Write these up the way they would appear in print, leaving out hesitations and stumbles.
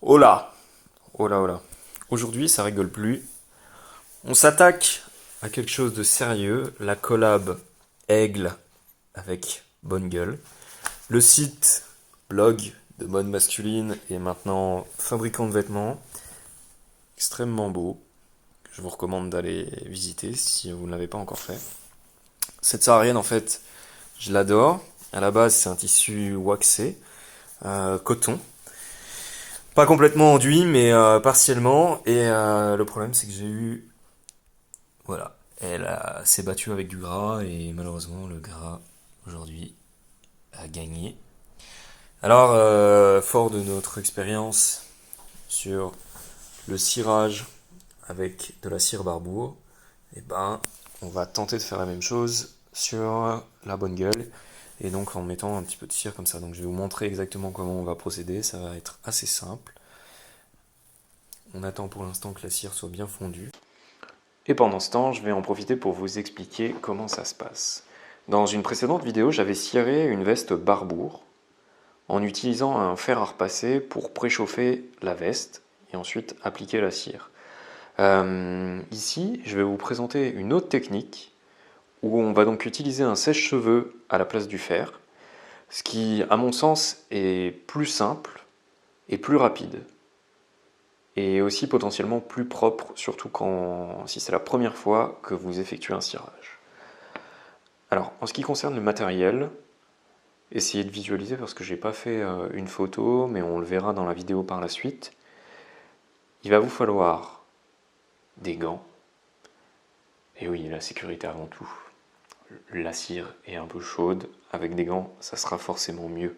Oh là! Oh là, oh là. Aujourd'hui, ça rigole plus. On s'attaque à quelque chose de sérieux, la collab Aigle avec Bonne Gueule. Le site blog de mode masculine est maintenant fabricant de vêtements, extrêmement beau, que je vous recommande d'aller visiter si vous ne l'avez pas encore fait. Cette saharienne, en fait, je l'adore. À la base, c'est un tissu waxé, coton. Pas complètement enduit, mais partiellement. Et le problème, c'est que j'ai eu. Voilà. S'est battue avec du gras, et malheureusement, le gras, aujourd'hui, a gagné. Alors, fort de notre expérience sur le cirage avec de la cire Barbour, eh ben, on va tenter de faire la même chose sur la bonne gueule, et donc en mettant un petit peu de cire comme ça. Donc je vais vous montrer exactement comment on va procéder, ça va être assez simple. On attend pour l'instant que la cire soit bien fondue. Et pendant ce temps, je vais en profiter pour vous expliquer comment ça se passe. Dans une précédente vidéo, j'avais ciré une veste Barbour en utilisant un fer à repasser pour préchauffer la veste et ensuite appliquer la cire. Ici, je vais vous présenter une autre technique où on va donc utiliser un sèche-cheveux à la place du fer, ce qui, à mon sens, est plus simple et plus rapide. Et aussi potentiellement plus propre, surtout si c'est la première fois que vous effectuez un cirage. Alors, en ce qui concerne le matériel, essayez de visualiser parce que j'ai pas fait une photo, mais on le verra dans la vidéo par la suite. Il va vous falloir des gants. Et oui, la sécurité avant tout. La cire est un peu chaude, avec des gants, ça sera forcément mieux.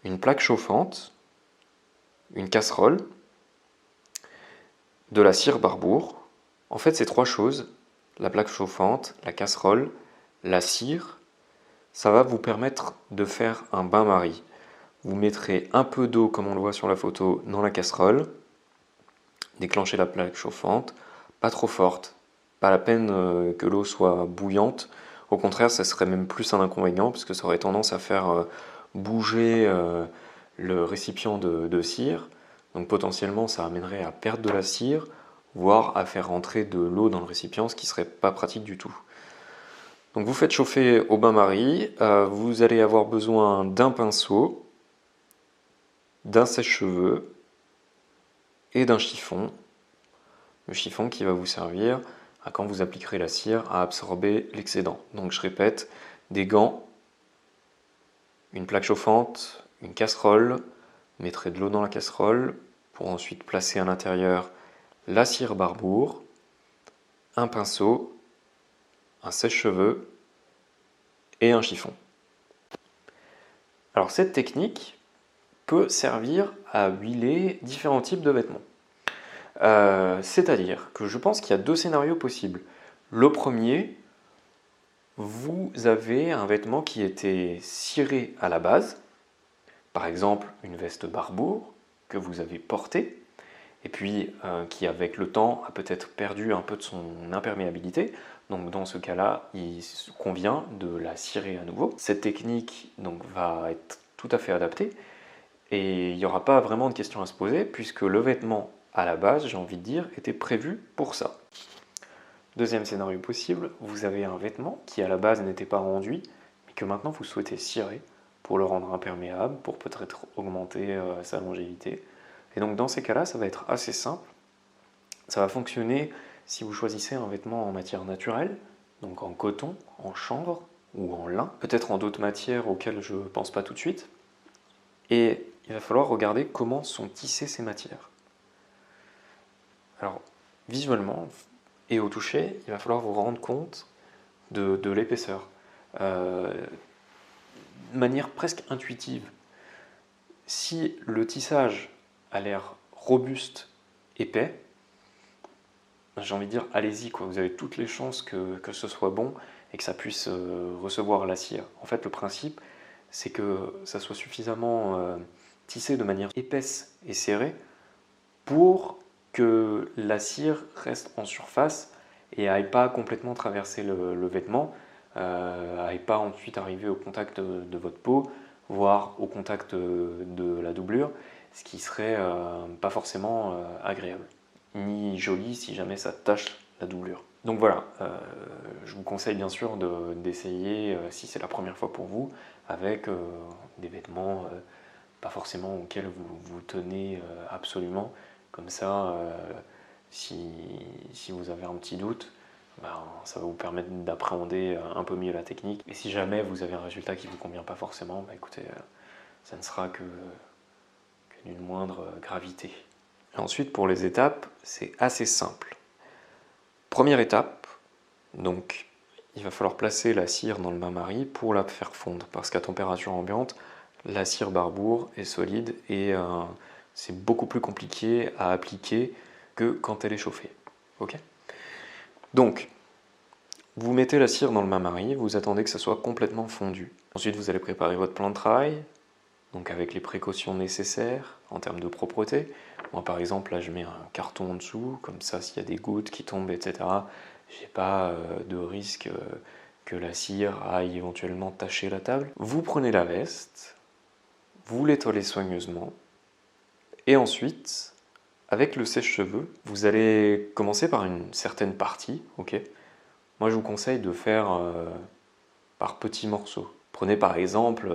Une plaque chauffante, une casserole, de la cire Barbour. En fait, c'est trois choses, la plaque chauffante, la casserole, la cire. Ça va vous permettre de faire un bain-marie. Vous mettrez un peu d'eau, comme on le voit sur la photo, dans la casserole, déclenchez la plaque chauffante, pas trop forte, pas la peine que l'eau soit bouillante. Au contraire, ça serait même plus un inconvénient, parce que ça aurait tendance à faire bouger le récipient de cire. Donc potentiellement, ça amènerait à perdre de la cire, voire à faire rentrer de l'eau dans le récipient, ce qui serait pas pratique du tout. Donc vous faites chauffer au bain-marie, vous allez avoir besoin d'un pinceau, d'un sèche-cheveux et d'un chiffon. Le chiffon qui va vous servir à, quand vous appliquerez la cire, à absorber l'excédent. Donc je répète, des gants, une plaque chauffante, une casserole, vous mettrez de l'eau dans la casserole pour ensuite placer à l'intérieur la cire Barbour, un pinceau, un sèche-cheveux et un chiffon. Alors cette technique peut servir à huiler différents types de vêtements. C'est-à-dire que je pense qu'il y a deux scénarios possibles. Le premier, vous avez un vêtement qui était ciré à la base, par exemple une veste Barbour que vous avez portée, et puis qui avec le temps a peut-être perdu un peu de son imperméabilité. Donc dans ce cas-là, il convient de la cirer à nouveau. Cette technique donc, va être tout à fait adaptée, et il n'y aura pas vraiment de questions à se poser, puisque le vêtement à la base, j'ai envie de dire, était prévu pour ça. Deuxième scénario possible, vous avez un vêtement qui à la base n'était pas enduit, mais que maintenant vous souhaitez cirer pour le rendre imperméable, pour peut-être augmenter sa longévité. Et donc dans ces cas-là, ça va être assez simple. Ça va fonctionner si vous choisissez un vêtement en matière naturelle, donc en coton, en chanvre ou en lin, peut-être en d'autres matières auxquelles je ne pense pas tout de suite. Et il va falloir regarder comment sont tissées ces matières. Alors, visuellement et au toucher, il va falloir vous rendre compte de l'épaisseur. De manière presque intuitive. Si le tissage a l'air robuste, épais, j'ai envie de dire, allez-y, quoi. Vous avez toutes les chances que ce soit bon et que ça puisse recevoir la cire. En fait, le principe, c'est que ça soit suffisamment tissé de manière épaisse et serrée pour que la cire reste en surface et n'aille pas complètement traverser le vêtement, n'aille pas ensuite arriver au contact de votre peau, voire au contact de la doublure. ce qui serait pas forcément agréable, ni joli si jamais ça tache la doublure. Donc voilà, je vous conseille bien sûr d'essayer, si c'est la première fois pour vous, avec des vêtements pas forcément auxquels vous tenez absolument. Comme ça, si vous avez un petit doute, ben, ça va vous permettre d'appréhender un peu mieux la technique. Et si jamais vous avez un résultat qui ne vous convient pas forcément, ben, écoutez, ça ne sera que d'une moindre gravité. Et ensuite, pour les étapes, c'est assez simple. Première étape, donc il va falloir placer la cire dans le bain-marie pour la faire fondre, parce qu'à température ambiante, la cire Barbour est solide et c'est beaucoup plus compliqué à appliquer que quand elle est chauffée. Ok ? Donc, vous mettez la cire dans le bain-marie, vous attendez que ça soit complètement fondu. Ensuite, vous allez préparer votre plan de travail, donc avec les précautions nécessaires en termes de propreté. Moi, par exemple, là, je mets un carton en dessous, comme ça, s'il y a des gouttes qui tombent, etc., j'ai pas de risque que la cire aille éventuellement tacher la table. Vous prenez la veste, vous l'étoilez soigneusement, et ensuite, avec le sèche-cheveux, vous allez commencer par une certaine partie, ok ? Moi, je vous conseille de faire par petits morceaux. Prenez par exemple,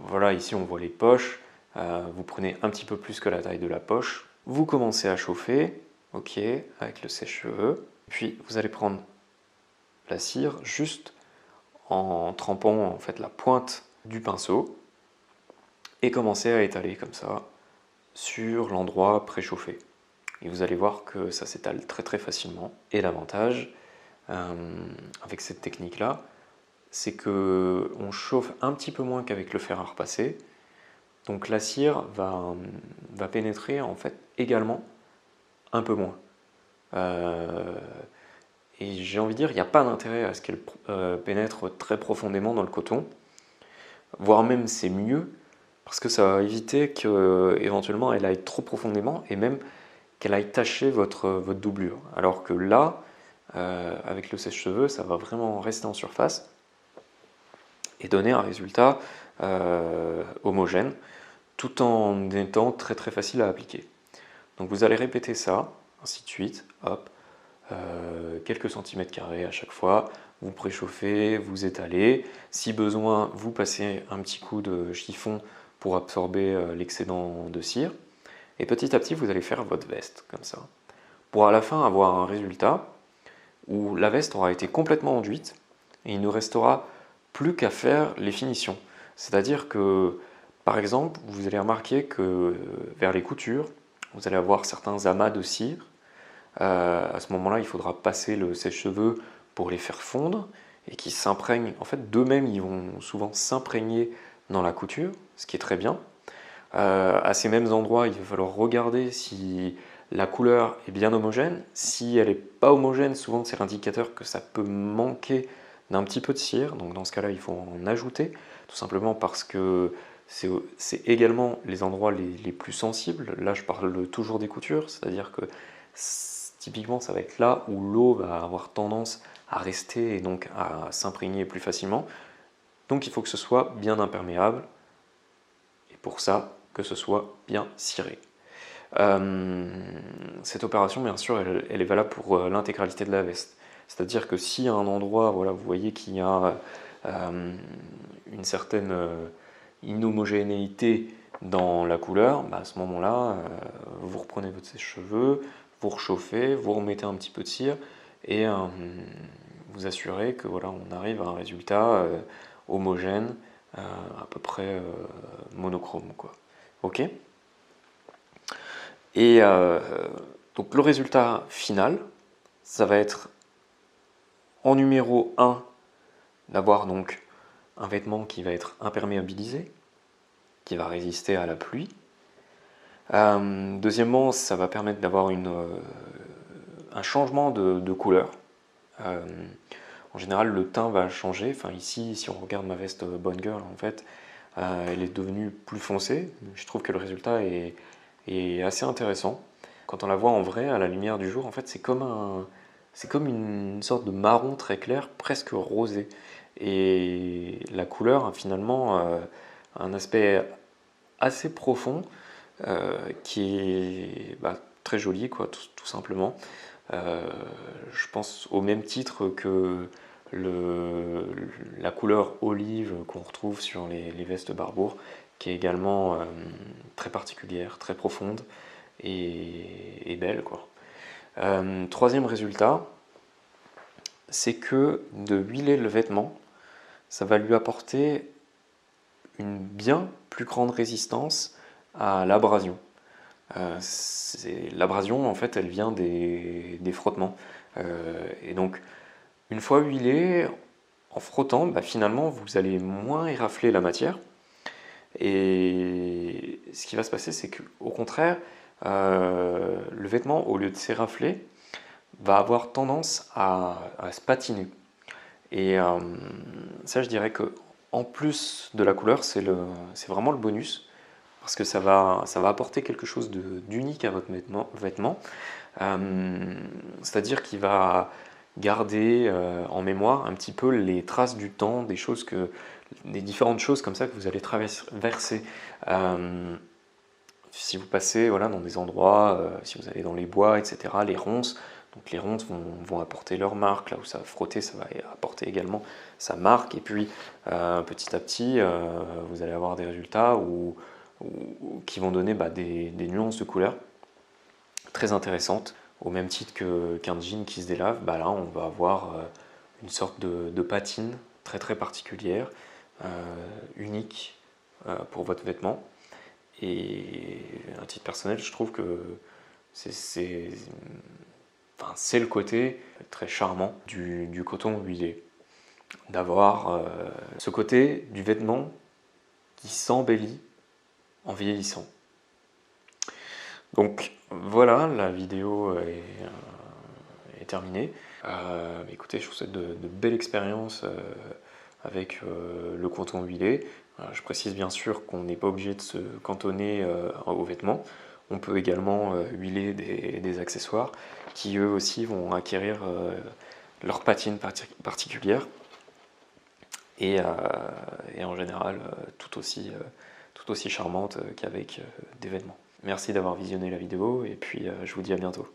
voilà, ici on voit les poches, vous prenez un petit peu plus que la taille de la poche, vous commencez à chauffer, ok, avec le sèche-cheveux, puis vous allez prendre la cire juste en trempant en fait la pointe du pinceau et commencer à étaler comme ça sur l'endroit préchauffé. Et vous allez voir que ça s'étale très très facilement. Et l'avantage avec cette technique-là, c'est que on chauffe un petit peu moins qu'avec le fer à repasser. Donc la cire va pénétrer en fait également un peu moins. Et j'ai envie de dire, il n'y a pas d'intérêt à ce qu'elle pénètre très profondément dans le coton, voire même c'est mieux, parce que ça va éviter qu'éventuellement elle aille trop profondément et même qu'elle aille tacher votre doublure. Alors que là, avec le sèche-cheveux, ça va vraiment rester en surface et donner un résultat homogène, tout en étant très très facile à appliquer. Donc vous allez répéter ça, ainsi de suite, hop, quelques centimètres carrés à chaque fois, vous préchauffez, vous étalez, si besoin vous passez un petit coup de chiffon pour absorber l'excédent de cire, et petit à petit vous allez faire votre veste comme ça, pour à la fin avoir un résultat où la veste aura été complètement enduite et il ne restera plus qu'à faire les finitions. C'est-à-dire que, par exemple, vous allez remarquer que vers les coutures, vous allez avoir certains amas de cire. À ce moment-là, il faudra passer le sèche-cheveux pour les faire fondre et qui s'imprègnent. En fait, d'eux-mêmes, ils vont souvent s'imprégner dans la couture, ce qui est très bien. À ces mêmes endroits, il va falloir regarder si la couleur est bien homogène. Si elle n'est pas homogène, souvent c'est l'indicateur que ça peut manquer d'un petit peu de cire. Donc dans ce cas-là, il faut en ajouter, tout simplement parce que c'est également les endroits les plus sensibles. Là, je parle toujours des coutures, c'est-à-dire que typiquement, ça va être là où l'eau va avoir tendance à rester et donc à s'imprégner plus facilement. Donc il faut que ce soit bien imperméable. Et pour ça, que ce soit bien ciré. Cette opération, bien sûr, elle est valable pour l'intégralité de la veste. C'est-à-dire que si à un endroit, voilà, vous voyez qu'il y a une certaine inhomogénéité dans la couleur, bah à ce moment-là, vous reprenez votre sèche-cheveux, vous rechauffez, vous remettez un petit peu de cire et vous assurez que voilà, on arrive à un résultat homogène, à peu près monochrome, quoi. Ok ? Et donc le résultat final, ça va être en numéro 1 d'avoir donc un vêtement qui va être imperméabilisé, qui va résister à la pluie. Deuxièmement, ça va permettre d'avoir un changement de couleur. En général, le teint va changer. Enfin, ici, si on regarde ma veste Bonne Girl, en fait, elle est devenue plus foncée. Je trouve que le résultat est assez intéressant. Quand on la voit en vrai, à la lumière du jour, en fait, c'est comme une sorte de marron très clair, presque rosé. Et la couleur a finalement un aspect assez profond, qui est très joli, quoi, tout simplement. Je pense au même titre que la couleur olive qu'on retrouve sur les vestes Barbour, qui est également très particulière, très profonde et belle, quoi. Troisième résultat, c'est que de huiler le vêtement, ça va lui apporter une bien plus grande résistance à l'abrasion. L'abrasion, en fait, elle vient des frottements. Et donc, une fois huilé, en frottant, finalement, vous allez moins érafler la matière. Et ce qui va se passer, c'est qu'au contraire, le vêtement, au lieu de s'érafler, va avoir tendance à se patiner. Et ça, je dirais que en plus de la couleur, c'est vraiment le bonus, parce que ça va apporter quelque chose d'unique à votre vêtement. C'est-à-dire qu'il va garder en mémoire un petit peu les traces du temps, des différentes choses comme ça que vous allez traverser. Si vous passez voilà, dans des endroits, si vous allez dans les bois, etc., les ronces, donc les ronces vont apporter leur marque, là où ça va frotter, ça va apporter également sa marque, et puis petit à petit, vous allez avoir des résultats qui vont donner des nuances de couleurs très intéressantes, au même titre qu'un jean qui se délave, là on va avoir une sorte de patine très très particulière, unique pour votre vêtement. Et à titre personnel, je trouve que c'est le côté très charmant du coton huilé. D'avoir ce côté du vêtement qui s'embellit en vieillissant. Donc voilà, la vidéo est terminée. Écoutez, je vous souhaite de belles expériences avec le coton huilé. Je précise bien sûr qu'on n'est pas obligé de se cantonner aux vêtements. On peut également huiler des accessoires qui eux aussi vont acquérir leur patine particulière et en général tout aussi charmante qu'avec des vêtements. Merci d'avoir visionné la vidéo et puis je vous dis à bientôt.